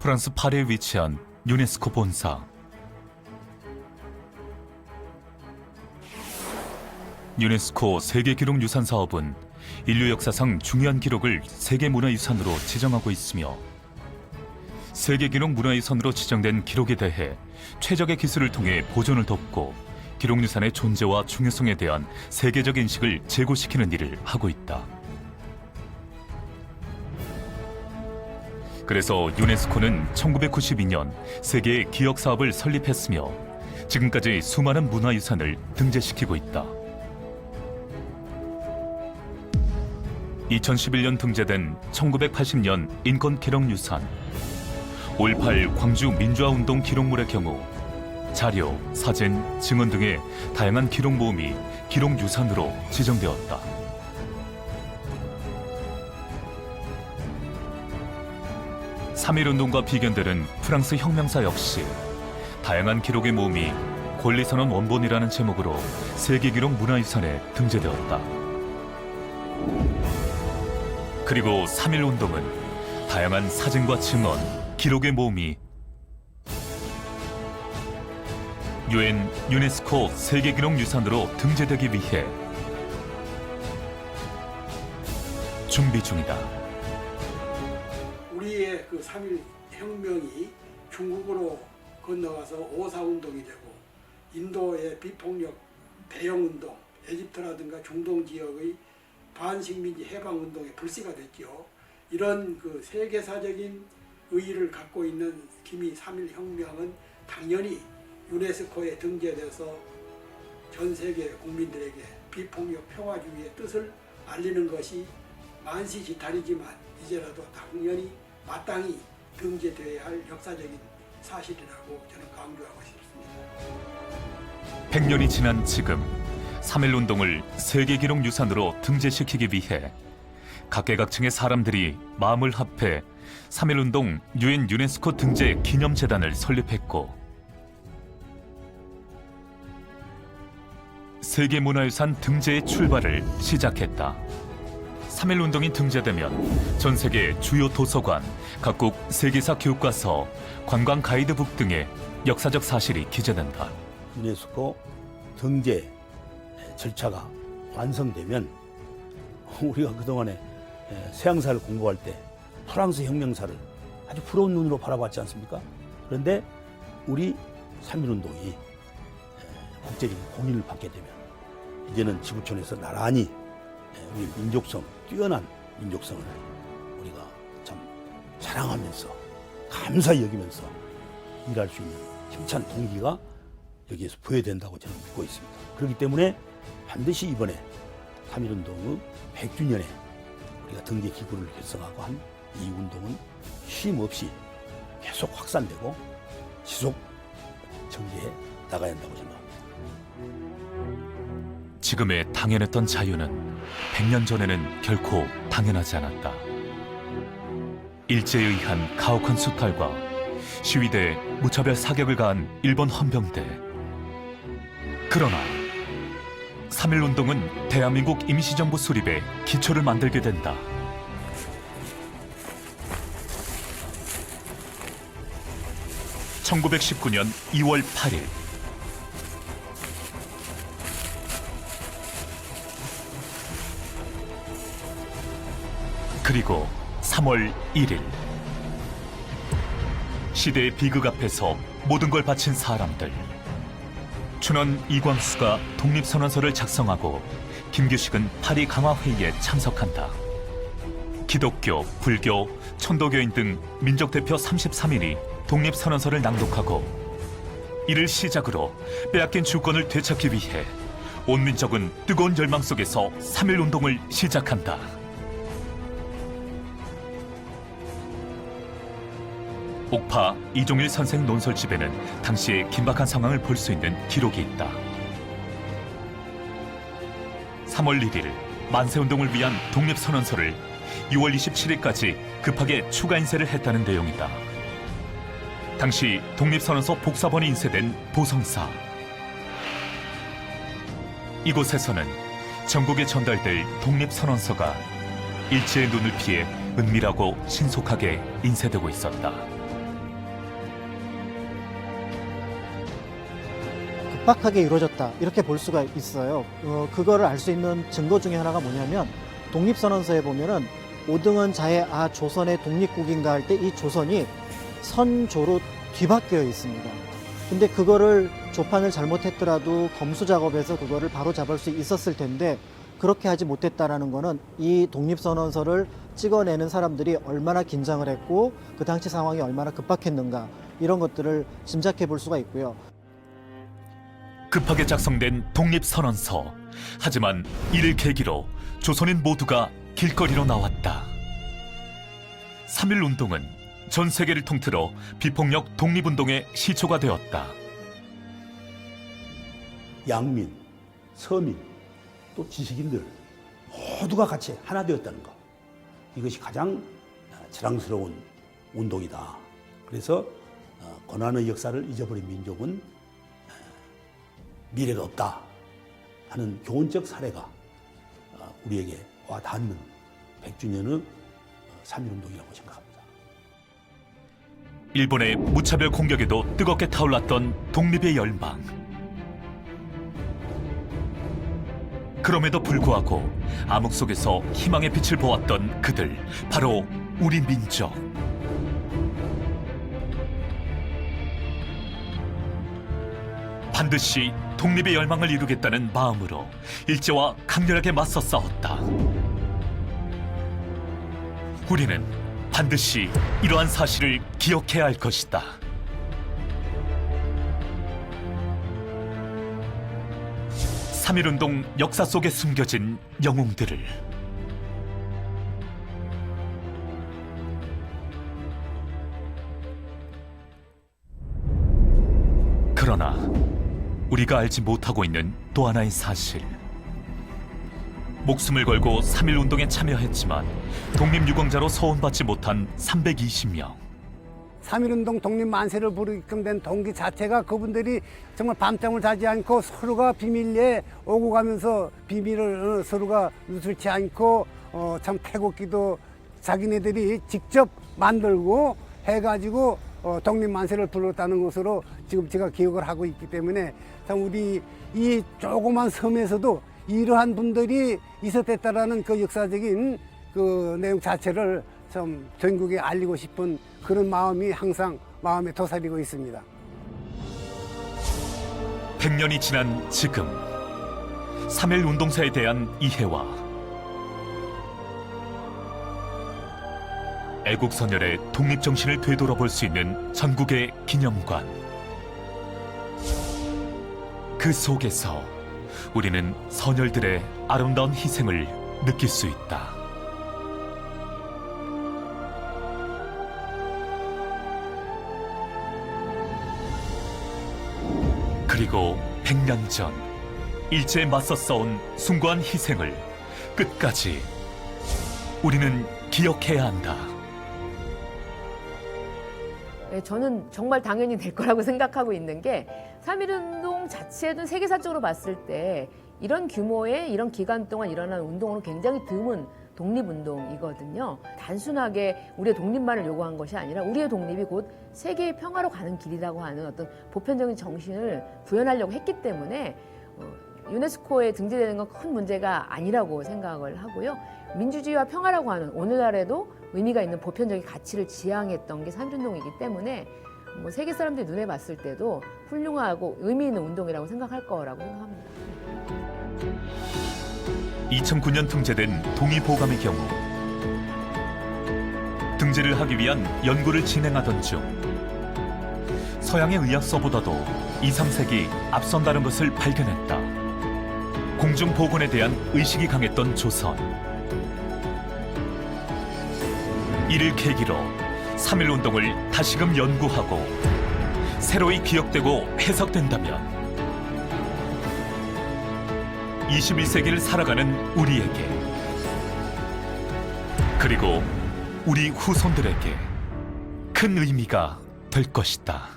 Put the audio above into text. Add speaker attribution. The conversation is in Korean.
Speaker 1: 프랑스 파리에 위치한 유네스코 본사. 유네스코 세계기록유산 사업은 인류 역사상 중요한 기록을 세계문화유산으로 지정하고 있으며, 세계기록 문화유산으로 지정된 기록에 대해 최적의 기술을 통해 보존을 돕고 기록유산의 존재와 중요성에 대한 세계적 인식을 제고시키는 일을 하고 있다. 그래서 유네스코는 1992년 세계의 기억사업을 설립했으며 지금까지 수많은 문화유산을 등재시키고 있다. 2011년 등재된 1980년 인권기록유산, 5.18 광주 민주화운동 기록물의 경우 자료, 사진, 증언 등의 다양한 기록 모음이 기록유산으로 지정되었다. (3.1운동과) 비견되는 프랑스 혁명사 역시 다양한 기록의 모음이 권리선언 원본이라는 제목으로 세계기록 문화유산에 등재되었다. 그리고 (3.1운동은) 다양한 사진과 증언, 기록의 모음이 UN 유네스코 세계기록유산으로 등재되기 위해 준비 중이다.
Speaker 2: 우리의 그 3.1 혁명이 중국으로 건너가서 5.4운동이 되고 인도의 비폭력 대영운동, 에집트라든가 중동 지역의 반식민지 해방운동의 불씨가 됐죠. 이런 그 세계사적인 의의를 갖고 있는 기미 3.1 혁명은 당연히 유네스코에 등재돼서 전 세계 국민들에게 비폭력 평화주의의 뜻을 알리는 것이 만시지탄이지만 이제라도 당연히 마땅히 등재되어야 할 역사적인 사실이라고 저는 강조하고 싶습니다.
Speaker 1: 100년이 지난 지금 3.1운동을 세계기록유산으로 등재시키기 위해 각계각층의 사람들이 마음을 합해 3.1운동 UN 유네스코 등재 기념재단을 설립했고, 세계문화유산 등재의 출발을 시작했다. 3.1운동이 등재되면 전 세계 주요 도서관, 각국 세계사 교과서, 관광 가이드북 등의 역사적 사실이 기재된다.
Speaker 3: 유네스코 등재 절차가 완성되면 우리가 그동안에 서양사를 공부할 때 프랑스 혁명사를 아주 부러운 눈으로 바라봤지 않습니까? 그런데 우리 3.1운동이 국제적인 공인을 받게 되면 이제는 지구촌에서 나란히 우리 민족성, 뛰어난 민족성을 우리가 참 자랑하면서 감사히 여기면서 일할 수 있는 힘찬 동기가 여기에서 부여된다고 저는 믿고 있습니다. 그렇기 때문에 반드시 이번에 3.1운동의 100주년에 우리가 등재 기구를 결성하고 한 이 운동은 쉼 없이 계속 확산되고 지속 전개해 나가야 한다고 생각합니다.
Speaker 1: 지금의 당연했던 자유는 100년 전에는 결코 당연하지 않았다. 일제에 의한 가혹한 수탈과 시위대에 무차별 사격을 가한 일본 헌병대. 그러나 3.1운동은 대한민국 임시정부 수립의 기초를 만들게 된다. (1919년 2월 8일) 그리고 3월 1일 시대의 비극 앞에서 모든 걸 바친 사람들. 춘원 이광수가 독립선언서를 작성하고 김규식은 파리 강화회의에 참석한다. 기독교, 불교, 천도교인 등 민족대표 33인이 독립선언서를 낭독하고 이를 시작으로 빼앗긴 주권을 되찾기 위해 온 민족은 뜨거운 열망 속에서 3.1운동을 시작한다. 옥파 이종일 선생 논설집에는 당시의 긴박한 상황을 볼 수 있는 기록이 있다. 3월 1일 만세운동을 위한 독립선언서를 6월 27일까지 급하게 추가 인쇄를 했다는 내용이다. 당시 독립선언서 복사본이 인쇄된 보성사. 이곳에서는 전국에 전달될 독립선언서가 일제의 눈을 피해 은밀하고 신속하게 인쇄되고 있었다.
Speaker 4: 급박하게 이루어졌다 이렇게 볼 수가 있어요. 그거를 알 수 있는 증거 중에 하나가 뭐냐면 독립선언서에 보면은 오등원 자해 조선의 독립국인가 할 때 이 조선이 선조로 뒤바뀌어 있습니다. 근데 그거를 조판을 잘못했더라도 검수 작업에서 그거를 바로 잡을 수 있었을 텐데 그렇게 하지 못했다라는 거는 이 독립선언서를 찍어내는 사람들이 얼마나 긴장을 했고 그 당시 상황이 얼마나 급박했는가 이런 것들을 짐작해 볼 수가 있고요.
Speaker 1: 급하게 작성된 독립선언서. 하지만 이를 계기로 조선인 모두가 길거리로 나왔다. 3.1운동은 전 세계를 통틀어 비폭력 독립운동의 시초가 되었다.
Speaker 3: 양민, 서민, 또 지식인들 모두가 같이 하나 되었다는 것. 이것이 가장 자랑스러운 운동이다. 그래서 고난의 역사를 잊어버린 민족은 미래가 없다 하는 교훈적 사례가 우리에게 와 닿는 100주년의 3.1운동이라고 생각합니다.
Speaker 1: 일본의 무차별 공격에도 뜨겁게 타올랐던 독립의 열망. 그럼에도 불구하고 암흑 속에서 희망의 빛을 보았던 그들, 바로 우리 민족. 반드시 독립의 열망을 이루겠다는 마음으로 일제와 강렬하게 맞서 싸웠다. 우리는 반드시 이러한 사실을 기억해야 할 것이다. (3.1운동) 역사 속에 숨겨진 영웅들을 그러나 우리가 알지 못하고 있는 또 하나의 사실. 목숨을 걸고 3.1운동에 참여했지만 독립유공자로 서원받지 못한 320명.
Speaker 5: 3.1운동 독립 만세를 부르게끔 된 동기 자체가 그분들이 정말 밤잠을 자지 않고 서로가 비밀리에 오고 가면서 비밀을 서로가 누설치 않고 참 태극기도 자기네들이 직접 만들고 해가지고 독립 만세를 불렀다는 것으로 지금 제가 기억을 하고 있기 때문에 참 우리 이 조그만 섬에서도 이러한 분들이 있었다라는 그 역사적인 그 내용 자체를 좀 전국에 알리고 싶은 그런 마음이 항상 마음에 도사리고 있습니다.
Speaker 1: 100년이 지난 지금 3.1 운동사에 대한 이해와 애국선열의 독립정신을 되돌아볼 수 있는 전국의 기념관. 그 속에서 우리는 선열들의 아름다운 희생을 느낄 수 있다. 그리고 100년 전 일제에 맞서 싸운 숭고한 희생을 끝까지 우리는 기억해야 한다.
Speaker 6: 저는 정말 당연히 될 거라고 생각하고 있는 게 3.1운동 자체는 세계사적으로 봤을 때 이런 규모의 이런 기간 동안 일어난 운동으로 굉장히 드문 독립운동이거든요. 단순하게 우리의 독립만을 요구한 것이 아니라 우리의 독립이 곧 세계의 평화로 가는 길이라고 하는 어떤 보편적인 정신을 구현하려고 했기 때문에 유네스코에 등재되는 건 큰 문제가 아니라고 생각을 하고요. 민주주의와 평화라고 하는 오늘날에도 의미가 있는 보편적인 가치를 지향했던 게 3.1운동이기 때문에 세계 사람들이 눈에 봤을 때도 훌륭하고 의미 있는 운동이라고 생각할 거라고 생각합니다.
Speaker 1: 2009년 등재된 동의보감의 경우 등재를 하기 위한 연구를 진행하던 중 서양의 의학서보다도 2, 3세기 앞선다는 것을 발견했다. 공중보건에 대한 의식이 강했던 조선. 이를 계기로 3.1운동을 다시금 연구하고 새로이 기억되고 해석된다면 21세기를 살아가는 우리에게 그리고 우리 후손들에게 큰 의미가 될 것이다.